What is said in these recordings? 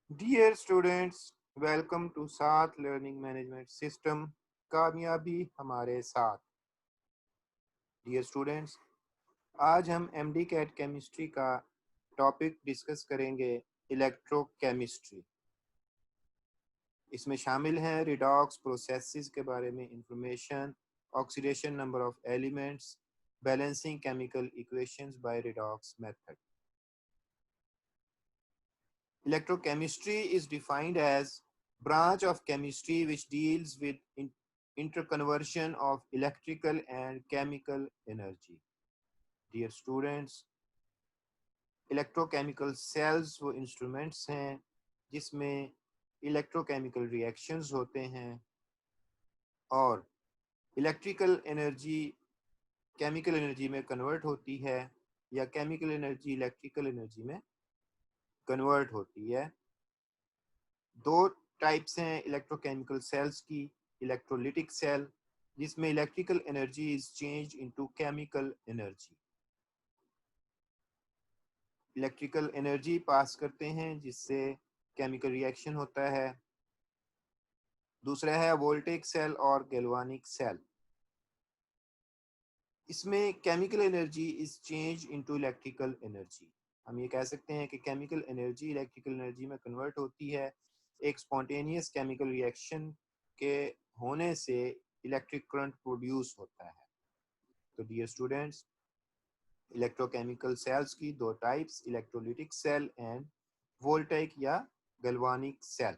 Dear students, welcome to साथ learning management system. कामयाबी हमारे साथ। डियर स्टूडेंट्स, आज हम एमडी कैट केमिस्ट्री का टॉपिक डिस्कस करेंगे, इलेक्ट्रोकेमिस्ट्री। इसमें शामिल हैं रिडॉक्स प्रोसेसेस के बारे में information, oxidation number of elements, balancing chemical equations bye redox method. Electrochemistry is defined as branch of chemistry which deals with interconversion of electrical and chemical energy. Dear students, electrochemical cells वो instruments हैं जिसमें electrochemical reactions होते हैं और electrical energy chemical energy में convert होती है या chemical energy electrical energy में convert होती है। दो टाइप्स हैं इलेक्ट्रोकेमिकल सेल्स की। इलेक्ट्रोलिटिक सेल, जिसमें electrical energy is change into chemical energy. Electrical energy pass करते हैं जिससे केमिकल रिएक्शन होता है। दूसरा है वोल्टेइक सेल और गैल्वानिक सेल। इसमें chemical energy is change into electrical energy. हम ये कह सकते हैं कि केमिकल एनर्जी इलेक्ट्रिकल एनर्जी में कन्वर्ट होती है। एक स्पॉन्टेनियस केमिकल रिएक्शन के होने से इलेक्ट्रिक करंट प्रोड्यूस होता है। तो डियर स्टूडेंट्स, इलेक्ट्रोकेमिकल सेल्स की दो types, electrolytic cell and voltaic या गैल्वानिक सेल।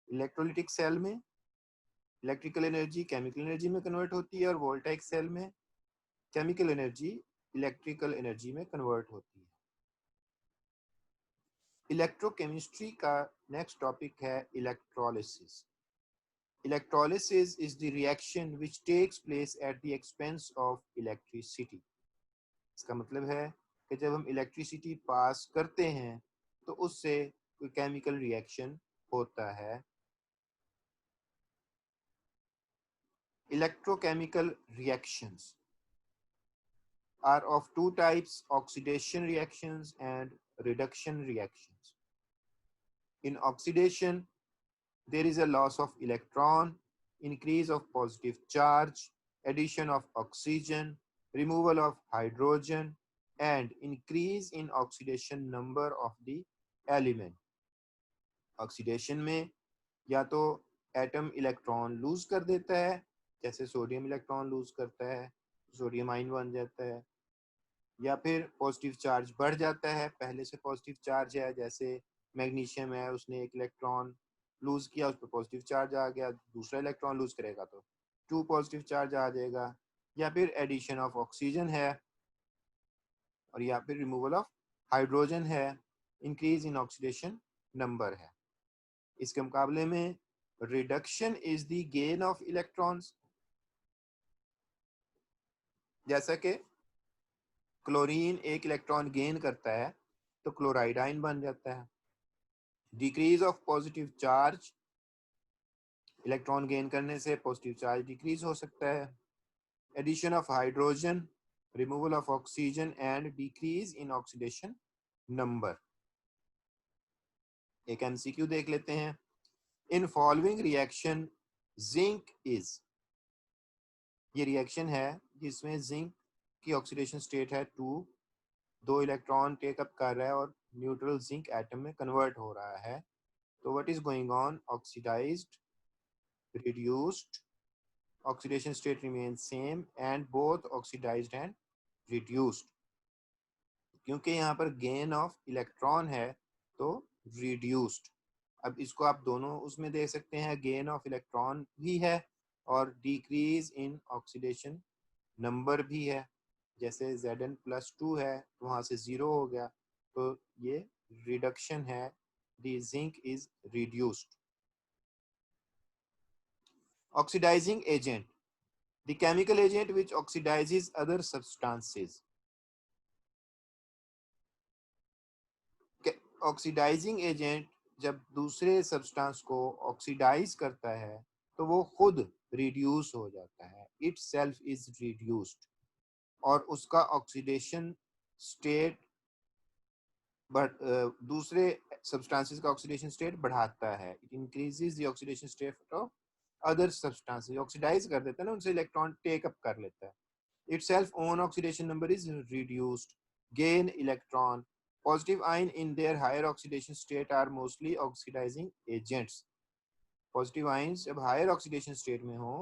इलेक्ट्रोलिटिक सेल में इलेक्ट्रिकल एनर्जी केमिकल एनर्जी में कन्वर्ट होती है और वोल्टेइक सेल में केमिकल एनर्जी इलेक्ट्रिकल एनर्जी में कन्वर्ट होती है। इलेक्ट्रोकेमिस्ट्री का नेक्स्ट टॉपिक है electrolysis. Electrolysis is the reaction which takes place at the expense of electricity. इसका मतलब है कि जब हम इलेक्ट्रिसिटी पास करते हैं तो उससे कोई केमिकल रिएक्शन होता है। Electrochemical reactions are of two types: oxidation reactions and reduction reactions. In oxidation, there is a loss of electron, increase of positive charge, addition of oxygen, removal of hydrogen, and increase in oxidation number of the element. Oxidation में या तो atom electron lose कर देता है, जैसे sodium electron lose करता है, sodium ion बन जाता है, या फिर पॉजिटिव चार्ज बढ़ जाता है, पहले से पॉजिटिव चार्ज है, जैसे मैग्नीशियम है, उसने एक इलेक्ट्रॉन लूज किया, उस पर पॉजिटिव चार्ज आ गया, दूसरा इलेक्ट्रॉन लूज करेगा तो 2 पॉजिटिव चार्ज आ जाएगा। या फिर एडिशन ऑफ ऑक्सीजन है, और या फिर रिमूवल ऑफ हाइड्रोजन है, इंक्रीज इन ऑक्सीडेशन नंबर है। इसके मुकाबले में reduction is the gain of electrons. जैसा कि क्लोरीन एक इलेक्ट्रॉन गेन करता है तो क्लोराइड आयन बन जाता है। Decrease of positive charge, electron gain करने से पॉजिटिव चार्ज डिक्रीज हो सकता है। Addition of hydrogen, removal of oxygen and decrease in oxidation number. एक एमसीक्यू देख लेते हैं। In following reaction zinc is, ये रिएक्शन है जिसमें जिंक की ऑक्सीडेशन स्टेट है 2, 2 इलेक्ट्रॉन टेकअप कर रहा है और न्यूट्रल जिंक एटम में कन्वर्ट हो रहा है। तो what is going on? Oxidized, reduced, oxidation state remains same and both oxidized and reduced। क्योंकि यहाँ पर gain of electron है तो reduced। अब इसको आप दोनों उसमें देख सकते हैं, gain of electron भी है और decrease in oxidation number भी है। जैसे Zn+2 है तो वहाँ से 0 हो गया, तो ये reduction है, the zinc is reduced। Oxidizing agent, the chemical agent which oxidizes other substances। Oxidizing agent जब दूसरे सब्सटेंस को ऑक्सीडाइज करता है तो वो खुद रिड्यूस हो जाता है, इट सेल्फ इज रिड्यूस्ड, और उसका ऑक्सीडेशन स्टेट बट दूसरे सब्सटेंसेस का ऑक्सीडेशन स्टेट बढ़ाता है. It increases the oxidation state of other substances. Oxidize कर देता है ना, उनसे इलेक्ट्रॉन टेक अप कर लेता है. Itself own oxidation number is reduced. Gain electron. Positive ion in their higher oxidation state are mostly oxidizing agents. Positive ions जब higher oxidation state में हो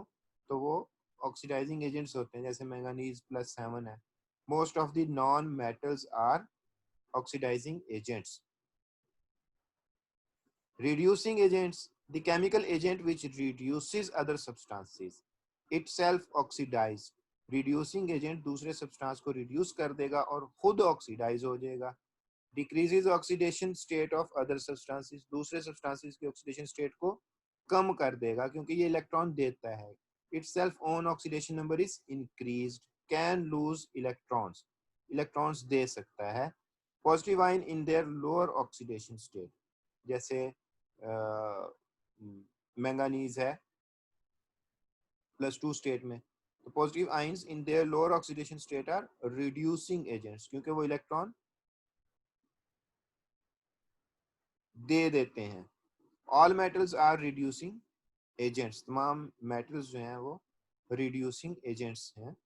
तो वो ऑक्सीडाइजिंग एजेंट्स होते हैं, जैसे मैंगनीज +7 है. Most of the non metals are oxidizing agents. Reducing agents, the chemical agent which reduces other substances, itself oxidize. Reducing agent दूसरे substance को reduce कर देगा और खुद oxidize हो जाएगा. Decreases oxidation state of other substances, दूसरे substances की oxidation state को कम कर देगा क्योंकि ये इलेक्ट्रॉन देता है. Itself own oxidation number is increased. Can lose electrons, electrons दे सकता है. Positive ion in their lower oxidation state, जैसे मैंगानीज है +2 स्टेट में, तो positive ions in their lower oxidation state are reducing agents क्योंकि वो इलेक्ट्रॉन दे देते हैं. All metals are reducing agents. तमाम मेटल्स जो हैं वो रिड्यूसिंग एजेंट्स हैं.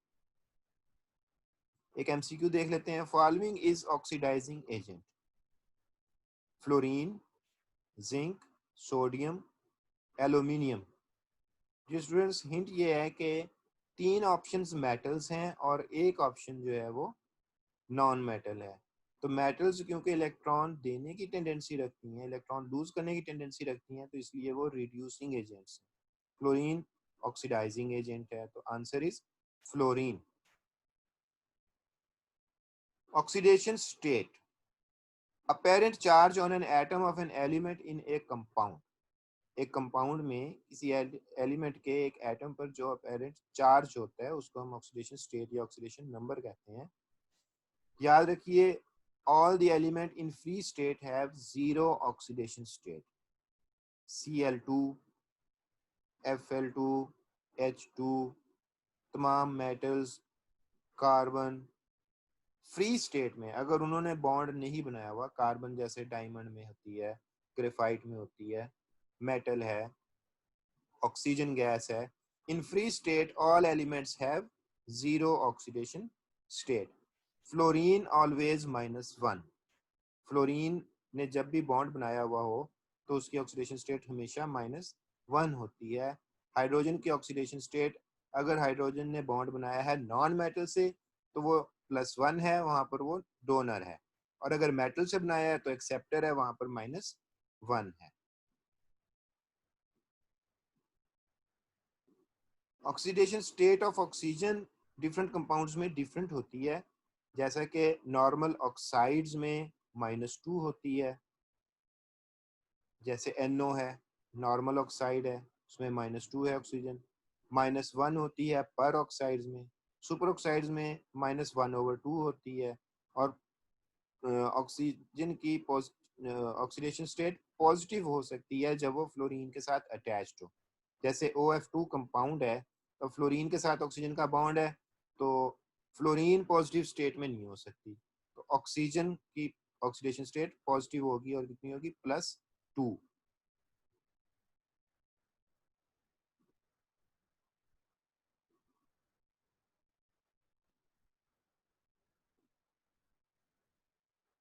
एक एमसीक्यू देख लेते हैं. Following is oxidizing agent: fluorine, zinc, sodium, aluminium. जो स्टूडेंट्स हिंट ये है कि 3 ऑप्शंस मेटल्स हैं और एक ऑप्शन जो है वो नॉन मेटल है. तो मेटल्स क्योंकि इलेक्ट्रॉन देने की टेंडेंसी रखती हैं, इलेक्ट्रॉन लूज करने की टेंडेंसी रखती हैं, तो इसलिए वो रिड्यूसिंग एजेंट्स हैं. फ्लोरीन ऑक्सीडाइजिंग एजेंट है, तो answer is fluorine. Oxidation state: apparent charge on an atom of an element in a compound. एक कंपाउंड में किसी एलिमेंट के एक एटम पर जो अपेरेंट चार्ज होता है उसको हम ऑक्सीडेशन स्टेट या ऑक्सीडेशन नंबर कहते हैं. याद रखिए, all the element in free state have zero oxidation state. Cl2, Fl2, H2, तमाम मेटल्स, कार्बन फ्री स्टेट में अगर उन्होंने बॉन्ड नहीं बनाया हुआ, कार्बन जैसे डायमंड में होती है, ग्रेफाइट में होती है, मेटल है, ऑक्सीजन गैस है, in free state all elements have zero oxidation state. Fluorine always -1. Fluorine ने जब भी बॉन्ड बनाया हुआ हो तो उसकी ऑक्सीडेशन स्टेट हमेशा -1 होती है. हाइड्रोजन की ऑक्सीडेशन स्टेट, अगर हाइड्रोजन ने बॉन्ड बनाया है नॉन मेटल से तो वो +1 है, वहां पर वो डोनर है, और अगर मेटल से बनाया है तो एक्सेप्टर है, वहां पर -1 है. Oxidation state of oxygen different compounds में डिफरेंट होती है. जैसा कि नॉर्मल ऑक्साइड्स में -2 होती है, जैसे NO है, नॉर्मल ऑक्साइड है, उसमें -2 है ऑक्सीजन. -1 होती है पर ऑक्साइड्स में. सुपर ऑक्साइड्स में -1/2 होती है. और ऑक्सीजन की ऑक्सीडेशन स्टेट पॉजिटिव हो सकती है जब वो फ्लोरीन के साथ अटैच्ड हो. जैसे OF2 कंपाउंड है तो फ्लोरीन के साथ ऑक्सीजन का बॉन्ड है, तो फ्लोरीन पॉजिटिव स्टेट में नहीं हो सकती. तो ऑक्सीजन की ऑक्सीडेशन स्टेट पॉजिटिव होगी और कितनी होगी? +2.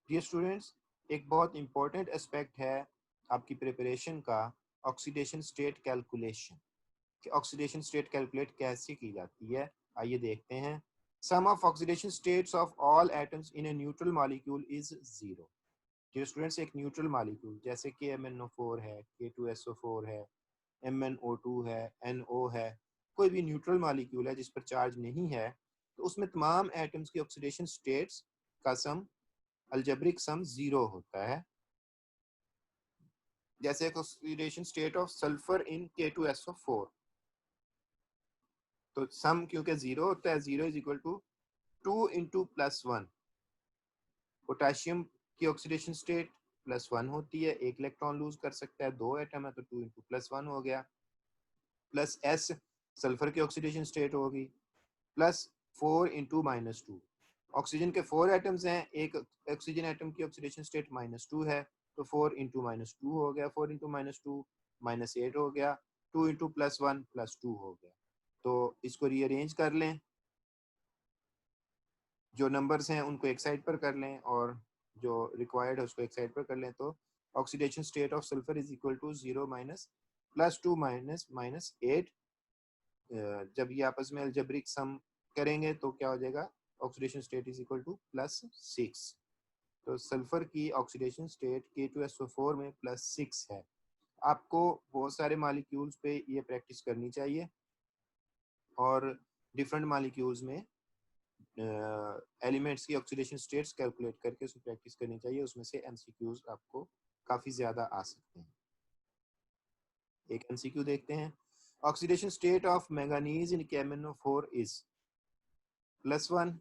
डियर स्टूडेंट्स, एक बहुत इंपॉर्टेंट एस्पेक्ट है आपकी प्रिपरेशन का, ऑक्सीडेशन स्टेट कैलकुलेशन. कि ऑक्सीडेशन स्टेट कैलकुलेट कैसे की जाती है, आइए देखते हैं. Sum of oxidation states of all atoms in a neutral molecule is 0. जो स्टूडेंट्स एक न्यूट्रल मॉलिक्यूल जैसे कि MnO4 है, K2SO4 है, MnO2 है, NO है, कोई भी न्यूट्रल मॉलिक्यूल है जिस पर चार्ज नहीं है, तो उसमें तमाम एटम्स की ऑक्सीडेशन स्टेट्स का सम, अल्जेब्रिक सम 0 होता है. जैसे एक oxidation state of sulphur in K2SO4, तो सम क्योंकि 0 होता है, 0 is equal to 2 into +1. Potassium की ऑक्सीडेशन स्टेट +1 होती है, एक इलेक्ट्रॉन लूज कर सकता है, 2 एटम है तो 2 इंटू +1 हो गया. +S सल्फर की ऑक्सीडेशन स्टेट होगी, +4 इंटू -2. ऑक्सीजन के 4 एटम्स हैं, एक ऑक्सीजन एटम की ऑक्सीडेशन स्टेट -2 है, तो 4 इंटू -2 हो गया, 4 इंटू -2 -8 हो गया, 2 इंटू +1 +2 हो गया। तो इसको रीअरेंज कर लें, जो नंबर्स हैं उनको एक साइड पर कर लें और जो रिक्वायर्ड है उसको एक साइड पर कर लें। तो oxidation state of sulphur is equal to 0 minus +2 minus 8। जब ये आपस में अलजेब्रिक सम करेंगे तो क्या हो जाएगा, oxidation state is equal to +6। तो सल्फर की ऑक्सीडेशन स्टेट K2SO4 में +6 है। आपको बहुत सारे मालिक्यूल्स पे ये प्रैक्टिस करनी चाहिए और डिफरेंट मालिक्यूल्स में एलिमेंट्स की ऑक्सीडेशन स्टेट्स कैलकुलेट करके उसकी प्रैक्टिस करनी चाहिए। उसमें से एमसीक्यूज आपको काफ़ी ज़्यादा आ सकते हैं। एक एमसीक्यू देखते हैं। Oxidation state of manganese in KMnO4 is +1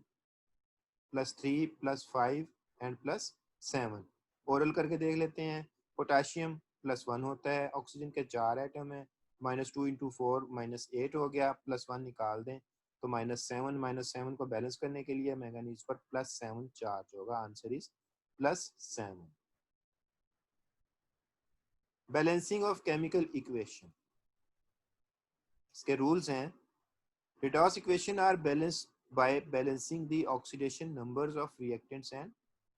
+3 +5 and +7। Oral करके देख लेते हैं। पोटाशियम +1 होता है, ऑक्सीजन के 4 एटम है, -2 इंटू 4 -8 हो गया, +1 निकाल दें तो -7 को बैलेंस करने के लिए मैंगनीज पर +7 चार्ज होगा। Answer is +7। Balancing of chemical equation, इसके रूल्स हैं। Redox equation are balanced by balancing the oxidation numbers of reactants and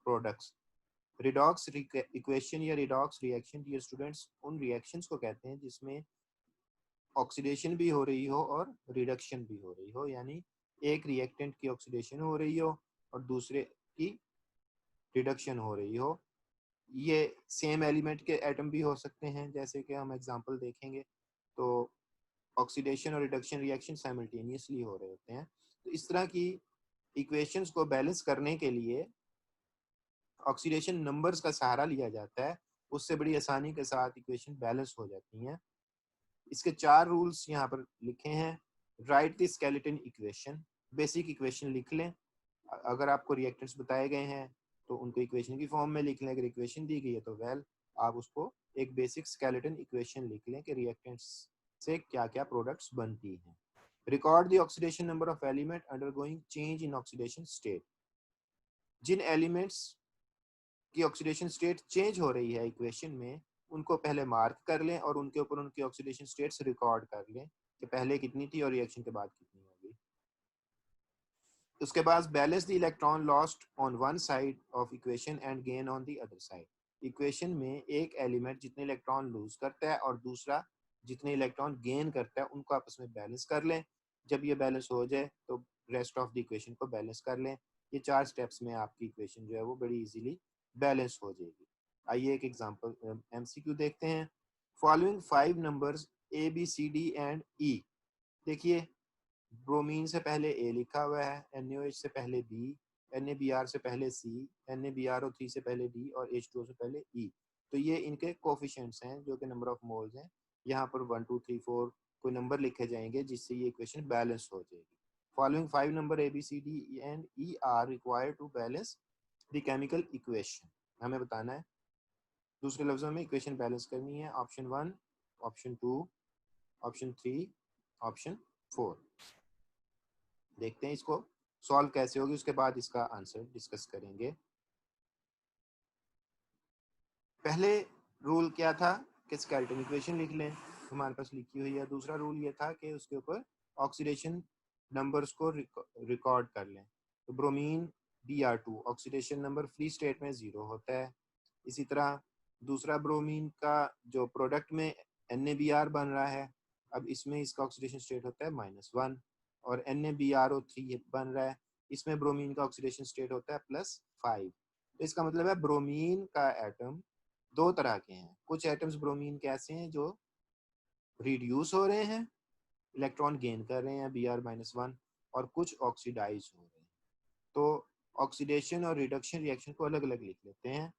products. Redox equation या रिडॉक्स रिएक्शन डियर स्टूडेंट्स उन रिएक्शंस को कहते हैं जिसमें ऑक्सीडेशन भी हो रही हो और रिडक्शन भी हो रही हो, यानी एक रिएक्टेंट की ऑक्सीडेशन हो रही हो और दूसरे की रिडक्शन हो रही हो। ये सेम एलिमेंट के एटम भी हो सकते हैं, जैसे कि हम एग्जांपल देखेंगे तो ऑक्सीडेशन और रिडक्शन रिएक्शन साइमल्टेनियसली हो रहे होते हैं। तो इस तरह की इक्वेशंस को बैलेंस करने के लिए ऑक्सीडेशन नंबर्स का सहारा लिया जाता है, उससे बड़ी आसानी के साथ इक्वेशन बैलेंस हो जाती हैं। इसके 4 रूल्स यहाँ पर लिखे हैं। Right the skeleton equation, basic equation लिख लें। अगर आपको रिएक्टेंट्स बताए गए हैं तो उनको इक्वेशन की फॉर्म में लिख लें, अगर इक्वेशन दी गई है तो वेल आप उसको एक बेसिक स्केलेटन इक्वेशन लिख लें कि रिएक्टेंट्स से क्या क्या प्रोडक्ट्स बनती हैं। Record the oxidation number of element undergoing change in oxidation state. जिन एलिमेंट्स की ऑक्सीडेशन स्टेट चेंज हो रही है इक्वेशन में, उनको पहले मार्क कर लें और उनके ऊपर उनकी ऑक्सीडेशन स्टेट्स रिकॉर्ड कर लें कि पहले कितनी थी और रिएक्शन के बाद कितनी होगी। उसके बाद balance the electron lost on one side of equation and gain on the other side. Equation में एक एलिमेंट जितने इलेक्ट्रॉन लूज करता है और दूसरा जितने इलेक्ट्रॉन गेन करता है उनको आपस में बैलेंस कर लें। जब ये बैलेंस हो जाए तो रेस्ट ऑफ द इक्वेशन को बैलेंस कर लें। ये 4 स्टेप्स में आपकी इक्वेशन जो है वो बड़ी इजीली बैलेंस हो जाएगी। आइए एक एग्जांपल एमसीक्यू देखते हैं। Following 5 numbers A B C D and E. देखिए ब्रोमीन से पहले ए लिखा हुआ है, NaOH से पहले बी, NaBr से पहले सी, NaBrO3 से पहले डी और H2O से पहले ई। तो ये इनके कोफिशिएंट्स हैं जो कि नंबर ऑफ मोल्स हैं। यहाँ पर 1 2 3 4 कोई नंबर लिखे जाएंगे जिससे ये इक्वेशन बैलेंस हो जाएगी। Following 5 number A B C D and E are required to balance the chemical equation. हमें बताना है, दूसरे लफ्जों में इक्वेशन बैलेंस करनी है। Option 1, option 2, option 3, option 4। देखते हैं इसको सॉल्व कैसे होगी, उसके बाद इसका आंसर डिस्कस करेंगे। पहले रूल क्या था कि स्केलेटन इक्वेशन लिख लें, हमारे पास लिखी हुई है। दूसरा रूल ये था कि उसके ऊपर ऑक्सीडेशन नंबर्स को रिकॉर्ड कर लें। तो bromine Br2 oxidation number free state में 0 होता है। इसी तरह दूसरा ब्रोमीन का जो प्रोडक्ट में NaBr बन रहा है, अब इसमें इसका ऑक्सीडेशन स्टेट होता है -1 और NaBrO3 बन रहा है, इसमें ब्रोमीन का ऑक्सीडेशन स्टेट होता है +5। तो इसका मतलब है ब्रोमीन का एटम 2 तरह के हैं। कुछ एटम्स ब्रोमीन के ऐसे हैं जो रिड्यूस हो रहे हैं, इलेक्ट्रॉन गेन कर रहे हैं Br-1, और कुछ ऑक्सीडाइज हो रहे हैं। तो ऑक्सीडेशन और रिडक्शन रिएक्शन को अलग अलग लिख लेते हैं।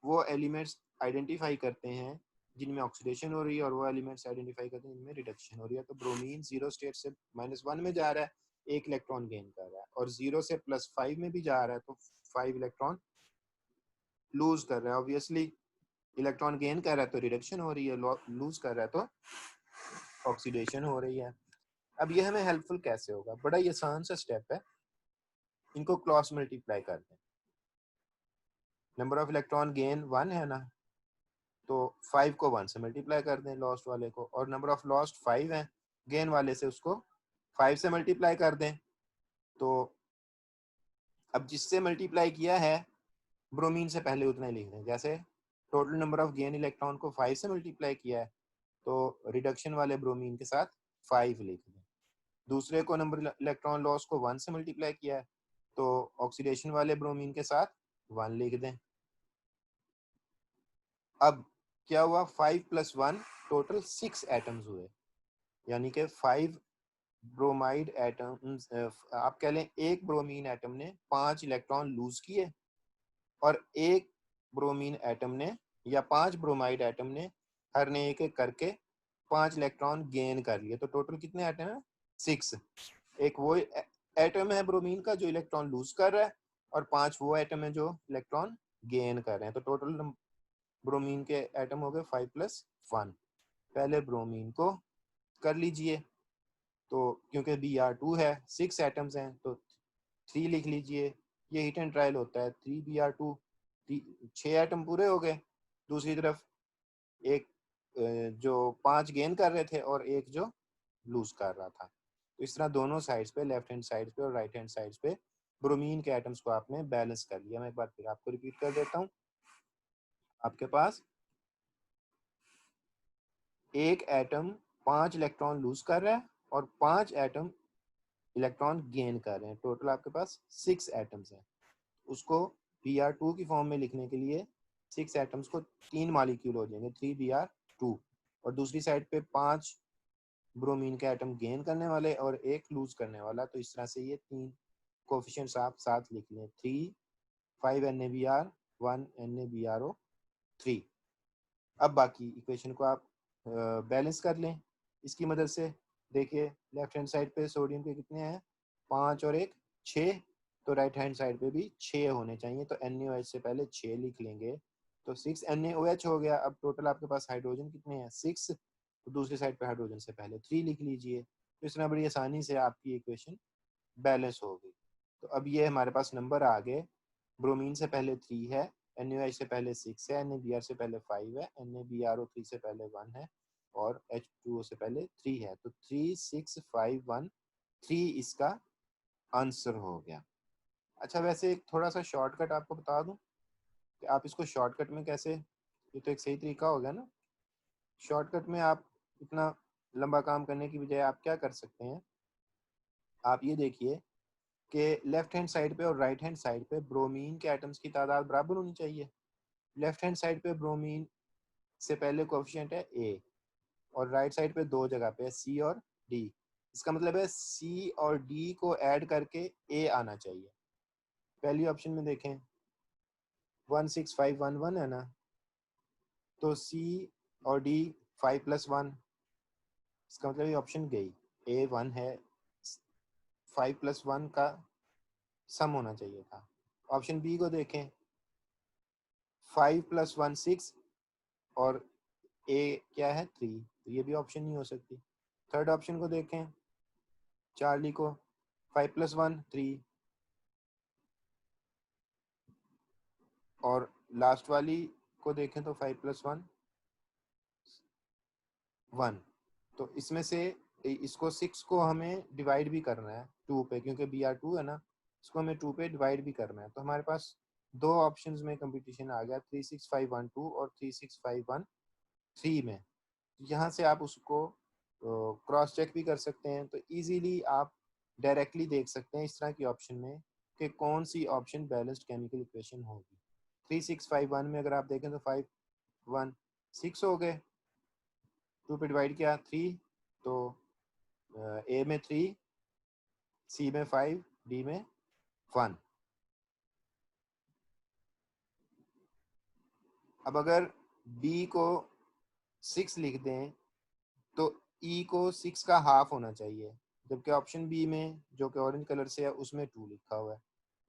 वो एलिमेंट्स आइडेंटिफाई करते हैं जिनमें ऑक्सीडेशन हो रही है और वो एलिमेंट्स आइडेंटिफाई करते हैं जिनमें रिडक्शन हो रही है। तो ब्रोमीन 0 स्टेट से -1 में जा रहा है, 1 इलेक्ट्रॉन गेन कर रहा है, और 0 से +5 में भी जा रहा है तो 5 इलेक्ट्रॉन लूज कर रहा है। ऑब्वियसली इलेक्ट्रॉन गेन कर रहा है तो रिडक्शन हो रही है, लूज कर रहा है तो ऑक्सीडेशन हो रही है। अब ये हमें हेल्पफुल कैसे होगा, बड़ा ही आसान सा स्टेप है। इनको क्रॉस मल्टीप्लाई कर दें। नंबर ऑफ इलेक्ट्रॉन गेन 1 है ना, तो 5 को 1 से मल्टीप्लाई कर दें लॉस्ट वाले को, और नंबर ऑफ लॉस्ट 5 है गेन वाले से, उसको 5 से मल्टीप्लाई कर दें। तो अब जिससे मल्टीप्लाई किया है ब्रोमीन से पहले उतना ही लिख दें। जैसे total number of gain electron को 5 से मल्टीप्लाई किया है, तो रिडक्शन वाले ब्रोमीन के साथ 5 लिख दें। दूसरे को नंबर इलेक्ट्रॉन लॉस को 1 से मल्टीप्लाई किया है, तो ऑक्सीडेशन वाले ब्रोमीन के साथ 1 लिख दें। अब क्या हुआ, 5 + 1 टोटल 6 एटम्स हुए, यानी कि 5 ब्रोमाइड एटम्स, आप कह लें एक ब्रोमीन एटम ने 5 इलेक्ट्रॉन लूज किए, और एक ब्रोमीन एटम ने या 5 ब्रोमाइड एटम ने हर ने एक एक करके 5 इलेक्ट्रॉन गेन कर लिए। तो टोटल कितने एटम है, 6। एक वो एटम है ब्रोमीन का जो इलेक्ट्रॉन लूज कर रहा है, और 5 वो एटम है जो इलेक्ट्रॉन गेन कर रहे हैं। तो टोटल ब्रोमीन के एटम हो गए 5 + 1। पहले ब्रोमीन को कर लीजिए, तो क्योंकि Br2 है 6 एटम्स हैं तो 3 लिख लीजिए। ये हीट एंड ट्रायल होता है, 3Br2, 6 एटम पूरे हो गए। दूसरी तरफ एक जो 5 गेन कर रहे थे और एक जो लूज कर रहा था। तो इस तरह दोनों साइड्स पे, लेफ्ट हैंड साइड पे और राइट हैंड साइड पे ब्रोमीन के एटम्स को आपने बैलेंस कर लिया। मैं एक बार फिर आपको रिपीट कर देता हूँ। आपके पास एक एटम 5 इलेक्ट्रॉन लूज कर रहा है और 5 एटम इलेक्ट्रॉन गेन कर रहे हैं। टोटल आपके पास 6 एटम्स हैं। उसको Br2 की फॉर्म में लिखने के लिए 6 एटम्स को 3 मॉलिक्यूल हो जाएंगे, 3Br2। और दूसरी साइड पे 5 ब्रोमीन के एटम गेन करने वाले और एक लूज करने वाला। तो इस तरह से ये 3 कोफिशिएंट्स आप साथ लिख लें, 3, 5 NaBr, 1 NaBrO3। अब बाकी इक्वेशन को आप बैलेंस कर लें इसकी मदद से। देखिए लेफ्ट हैंड साइड पे सोडियम के कितने हैं, 5 और 1 6। तो राइट हैंड साइड पे भी 6 होने चाहिए, तो NaOH से पहले 6 लिख लेंगे, तो 6 NaOH हो गया। अब टोटल आपके पास हाइड्रोजन कितने हैं, 6। तो दूसरी साइड पे हाइड्रोजन से पहले 3 लिख लीजिए। तो इस तरह बड़ी आसानी से आपकी इक्वेशन बैलेंस हो गई। तो अब ये हमारे पास नंबर आ गए, ब्रोमीन से पहले 3 है, NaOH से पहले 6 है, NaBr से पहले 5 है, NaBrO3 से पहले 1 है, और H2O से पहले 3 है। तो 3, 6, 5, 1, 3 इसका आंसर हो गया। अच्छा, वैसे एक थोड़ा सा शॉर्टकट आपको बता दूं कि आप इसको शॉर्टकट में कैसे, ये तो एक सही तरीका हो गया ना। शॉर्टकट में आप इतना लंबा काम करने की बजाय आप क्या कर सकते हैं, आप ये देखिए कि लेफ्ट हैंड साइड पे और राइट हैंड साइड पे ब्रोमीन के एटम्स की तादाद बराबर होनी चाहिए। लेफ्ट हैंड साइड पे ब्रोमीन से पहले कोफिशिएंट है ए, और राइट साइड पे दो जगह पे है सी और डी। इसका मतलब है सी और डी को ऐड करके ए आना चाहिए। पहली ऑप्शन में देखें 16511 है ना, तो सी और डी 5 + 1, इसका मतलब ये ऑप्शन गई। ए 1 है, 5 + 1 का सम होना चाहिए था। ऑप्शन बी को देखें 5 + 1 6, और ए क्या है 3, तो ये भी ऑप्शन नहीं हो सकती। थर्ड ऑप्शन को देखें चार्ली को, 5 + 1 3, और लास्ट वाली को देखें तो 5 + 1 1। तो इसमें से इसको 6 को हमें डिवाइड भी करना है 2 पे, क्योंकि Br2 है ना, इसको हमें 2 पे डिवाइड भी करना है। तो हमारे पास दो ऑप्शंस में कंपटीशन आ गया, 36512 और 36513 में। यहाँ से आप उसको क्रॉस चेक भी कर सकते हैं। तो इजीली आप डायरेक्टली देख सकते हैं इस तरह की ऑप्शन में कि कौन सी ऑप्शन बैलेंस्ड केमिकल इक्वेशन होगी। 3651 में अगर आप देखें तो 5 1 6 हो गए, 2 पे डिवाइड किया 3, तो ए में 3, सी में 5, डी में 1। अब अगर बी को 6 लिख दें तो ई को 6 का हाफ होना चाहिए, जबकि ऑप्शन बी में जो कि ऑरेंज कलर से है उसमें 2 लिखा हुआ है।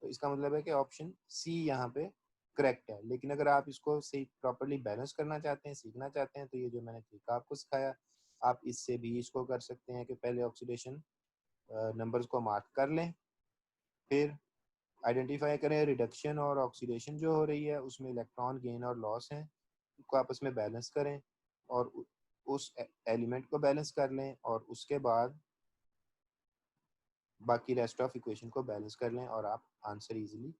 तो इसका मतलब है कि ऑप्शन सी यहाँ पे करेक्ट है। लेकिन अगर आप इसको सही प्रॉपरली बैलेंस करना चाहते हैं, सीखना चाहते हैं, तो ये जो मैंने तरीका आपको सिखाया, आप इससे भी इसको कर सकते हैं कि पहले ऑक्सीडेशन नंबर्स को मार्क कर लें, फिर आइडेंटिफाई करें रिडक्शन और ऑक्सीडेशन जो हो रही है उसमें इलेक्ट्रॉन गेन और लॉस है, उनको आपस में बैलेंस करें और उस एलिमेंट को बैलेंस कर लें और उसके बाद बाकी रेस्ट ऑफ इक्वेशन को बैलेंस कर लें और आप आंसर इजीली।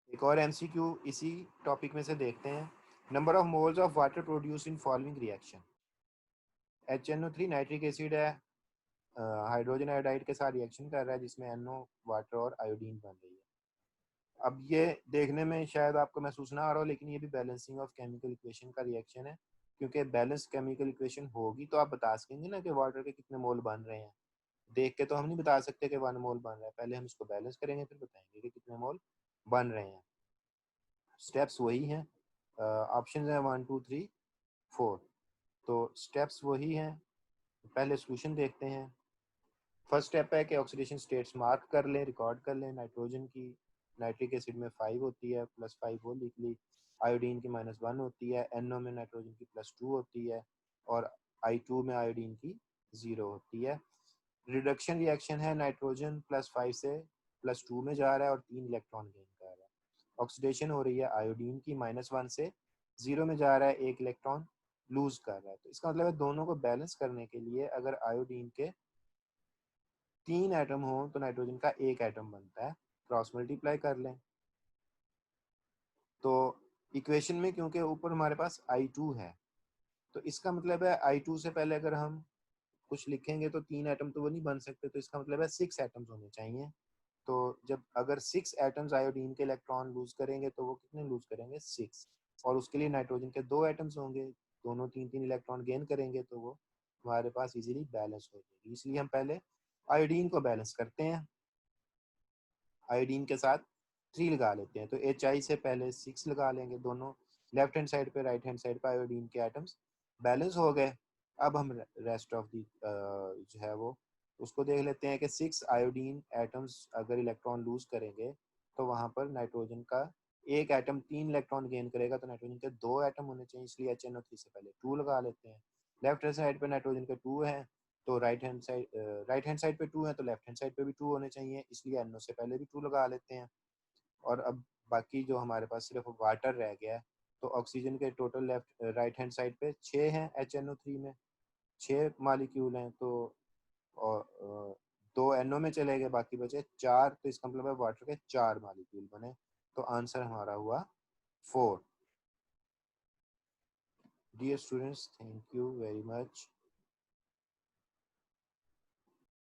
एक और एमसीक्यू इसी टॉपिक में से देखते हैं। Number of moles of water produce in following reaction. HNO3 nitric acid है, हाइड्रोजन आयोडाइड के साथ रिएक्शन कर रहा है जिसमें NO वाटर और आयोडीन बन रही है। अब ये देखने में शायद आपको महसूस ना आ रहा हो, लेकिन ये भी बैलेंसिंग ऑफ केमिकल इक्वेशन का रिएक्शन है, क्योंकि बैलेंस केमिकल इक्वेशन होगी तो आप बता सकेंगे ना कि वाटर के कितने मोल बन रहे हैं। देख के तो हम नहीं बता सकते कि 1 मोल बन रहा है, पहले हम इसको बैलेंस करेंगे फिर बताएंगे कि कितने मोल बन रहे हैं। स्टेप्स वही हैं, ऑप्शन है 1 2 3 4, तो स्टेप्स वही हैं। पहले सोल्यूशन देखते हैं। फर्स्ट स्टेप है कि ऑक्सीडेशन स्टेट्स मार्क कर लें, रिकॉर्ड कर लें। नाइट्रोजन की नाइट्रिक एसिड में 5 होती है, +5 वो लिख ली। आयोडीन की -1 होती है, NO में नाइट्रोजन की +2 होती है और I2 में आयोडीन की 0 होती है। रिडक्शन रिएक्शन है, नाइट्रोजन +5 से +2 में जा रहा है और 3 इलेक्ट्रॉन गेन कर रहा है। ऑक्सीडेशन हो रही है आयोडीन की -1 से 0 में जा रहा है, 1 इलेक्ट्रॉन लूज कर रहा है। तो इसका मतलब है दोनों को बैलेंस करने के लिए अगर आयोडीन के 3 एटम हो तो नाइट्रोजन का 1 एटम बनता है, क्रॉस मल्टीप्लाई कर लें। तो इक्वेशन में क्योंकि ऊपर हमारे पास I2 है, तो इसका मतलब है I2 से पहले अगर हम कुछ लिखेंगे तो 3 एटम तो वो नहीं बन सकते, तो इसका मतलब है 6 एटम्स होने चाहिए। तो जब अगर 6 एटम्स आयोडीन के इलेक्ट्रॉन लूज करेंगे तो वो कितने लूज करेंगे, 6, और उसके लिए नाइट्रोजन के 2 एटम्स होंगे, दोनों 3 3 इलेक्ट्रॉन गेन करेंगे तो वो हमारे पास इजीली बैलेंस हो जाएगी। इसलिए हम पहले आयोडीन को बैलेंस करते हैं। आयोडीन के साथ 3 लगा लेते हैं, तो HI से पहले 6 लगा लेंगे, दोनों लेफ्ट हैंड साइड पे राइट हैंड साइड पे आयोडीन के एटम्स बैलेंस हो गए। अब हम रेस्ट ऑफ दी जो है वो उसको देख लेते हैं कि 6 आयोडीन एटम्स अगर इलेक्ट्रॉन लूज करेंगे तो वहां पर नाइट्रोजन का 1 एटम 3 इलेक्ट्रॉन गेन करेगा, तो नाइट्रोजन के 2 एटम होने चाहिए, इसलिए HNO3 से पहले 2 लगा लेते हैं। लेफ्ट हैंड साइड पे नाइट्रोजन के 2 हैं, तो राइट हैंड साइड पे 2 है तो लेफ्ट हैंड साइड पे भी 2 होने चाहिए, इसलिए NO से पहले भी 2 लगा लेते हैं। और अब बाकी जो हमारे पास सिर्फ वाटर रह गया है, तो ऑक्सीजन के total left right hand side पे 6 हैं, HNO3 में 6 मालिक्यूल हैं, तो और 2 NO में चले गए, बाकी बचे 4, तो इसका मतलब है वाटर के 4 मालिक्यूल बने, तो आंसर हमारा हुआ 4। Dear students, thank you very much.